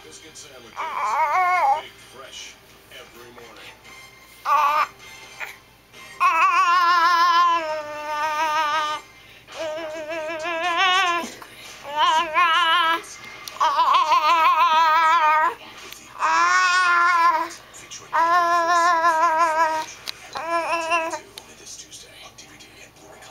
Biscuit sandwiches, baked fresh every morning. Only this Tuesday on DVD and Blu-ray.